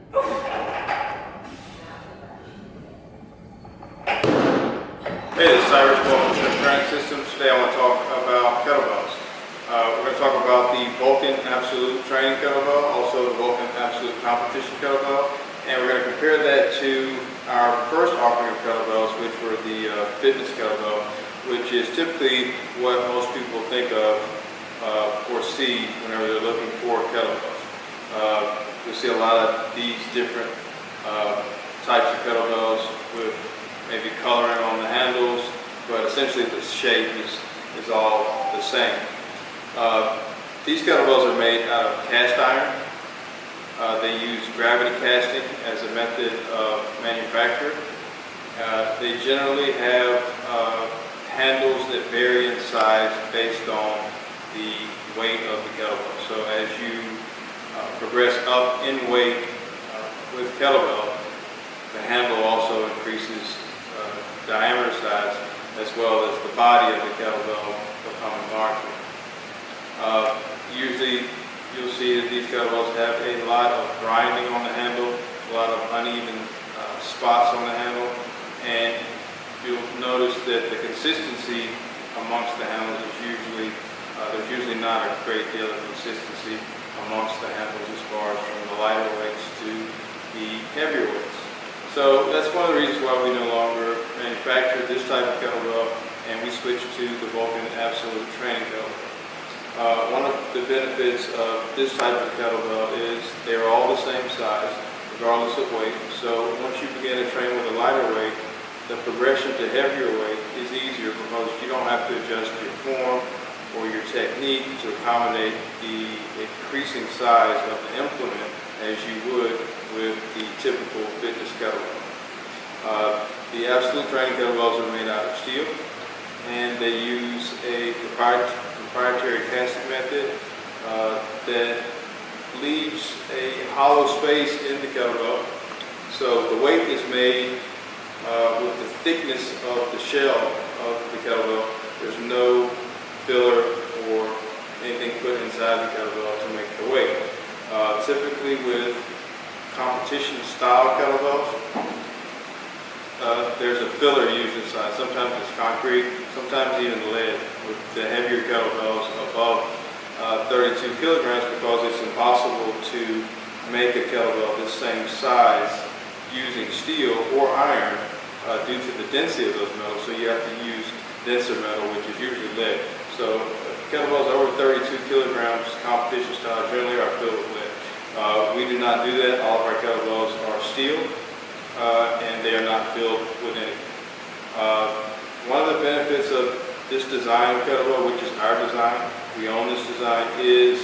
Hey, this is Vulcan Strength Systems. Today I want to talk about kettlebells. We're going to talk about the Vulcan Absolute Training Kettlebell, also the Vulcan Absolute Competition Kettlebell, and we're going to compare that to our first offering of kettlebells, which were the fitness kettlebell, which is typically what most people think of or see whenever they're looking for kettlebells. You'll see a lot of these different types of kettlebells with maybe coloring on the handles, but essentially the shape is all the same. These kettlebells are made out of cast iron. They use gravity casting as a method of manufacture. They generally have handles that vary in size based on the weight of the kettlebell. So as you progress up in weight with kettlebell, the handle also increases diameter size, as well as the body of the kettlebell becoming larger. Usually you'll see that these kettlebells have a lot of grinding on the handle, a lot of uneven spots on the handle, and you'll notice that the consistency amongst the handles is usually, there's usually not a great deal of consistency amongst the handles as far as from the lighter weights to the heavier weights. So that's one of the reasons why we no longer manufacture this type of kettlebell, and we switched to the Vulcan Absolute Training Kettlebell. One of the benefits of this type of kettlebell is they're all the same size, regardless of weight. So once you begin to train with a lighter weight, the progression to heavier weight is easier because you don't have to adjust your form or your technique to accommodate the increasing size of the implement as you would with the typical fitness kettlebell. The Absolute Training Kettlebells are made out of steel, and they use a proprietary casting method that leaves a hollow space in the kettlebell. So the weight is made with the thickness of the shell of the kettlebell. There's no filler or anything put inside the kettlebell to make the weight. Typically with competition style kettlebells, there's a filler used inside. Sometimes it's concrete, sometimes even lead with the heavier kettlebells above 32 kilograms, because it's impossible to make a kettlebell this same size using steel or iron due to the density of those metals. So you have to use denser metal, which is usually lead. So kettlebells over 32 kilograms competition style generally are filled with lead. We do not do that. All of our kettlebells are steel, and they are not filled with anything. One of the benefits of this design of kettlebell, which is our design, we own this design, is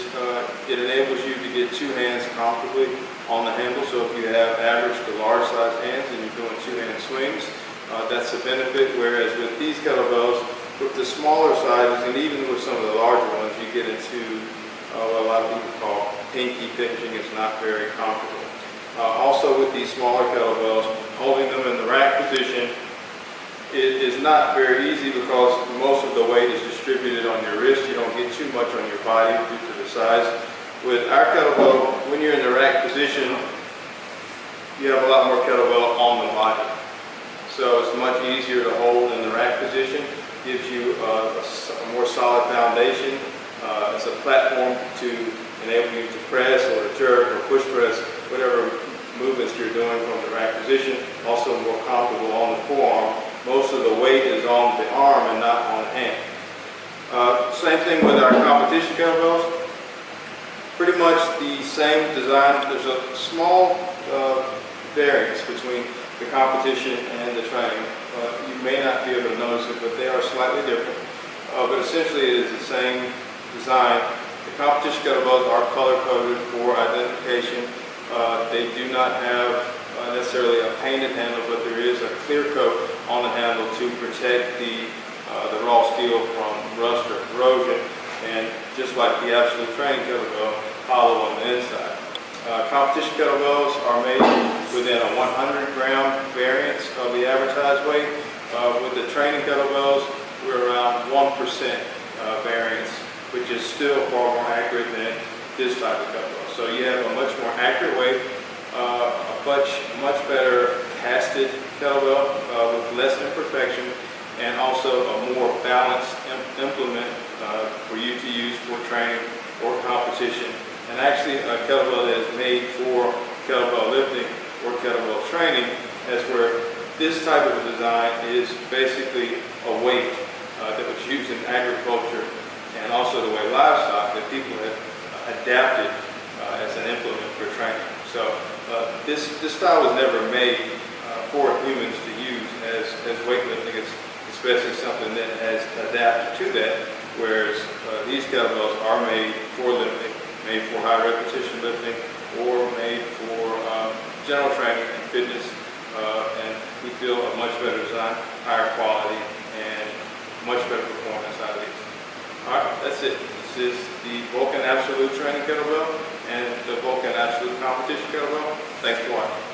it enables you to get two hands comfortably on the handle. So if you have average to large size hands and you're doing two-hand swings, that's a benefit. Whereas with these kettlebells, with the smaller sizes and even with some of the larger ones, you get into what a lot of people call pinky pinching. It's not very comfortable. Also with these smaller kettlebells, holding them in the rack position, it is not very easy because most of the weight is distributed on your wrist. You don't get too much on your body due to the size. With our kettlebell, when you're in the rack position, you have a lot more kettlebell on the body. So it's much easier to hold in the rack position. Gives you a more solid foundation. It's a platform to enable you to press or to jerk or push press, whatever movements you're doing from the rack position. Also more comfortable on the forearm. Most of the weight is on the arm and not on the hand. Same thing with our competition kettlebells. Pretty much the same design. There's a small variance between the competition and the training. You may not be able to notice it, but they are slightly different. But essentially it is the same design. The competition kettlebells are color-coded for identification. They do not have necessarily a painted handle, but there is a clear coat on the handle to protect the raw steel from rust or corrosion. And just like the Absolute Training kettlebell, hollow on the inside. Competition kettlebells are made within a 100-gram variance of the advertised weight. With the training kettlebells, we're around 1% variance, which is still far more accurate than this type of kettlebell. So you have a much more accurate weight, much better casted kettlebell with less imperfection, and also a more balanced implement for you to use for training or competition. And actually a kettlebell that is made for kettlebell lifting or kettlebell training, as where this type of a design is basically a weight that was used in agriculture and also the way livestock that people have adapted as an implement for training. So this style was never made for humans to use as weightlifting. It's especially something that has adapted to that, whereas these kettlebells are made for lifting, made for high repetition lifting, or made for general training and fitness, and we feel a much better design, higher quality, and much better performance out of these. All right, that's it. This is the Vulcan Absolute Training Kettlebell and the Vulcan Absolute Competition Kettlebell. Thanks for watching.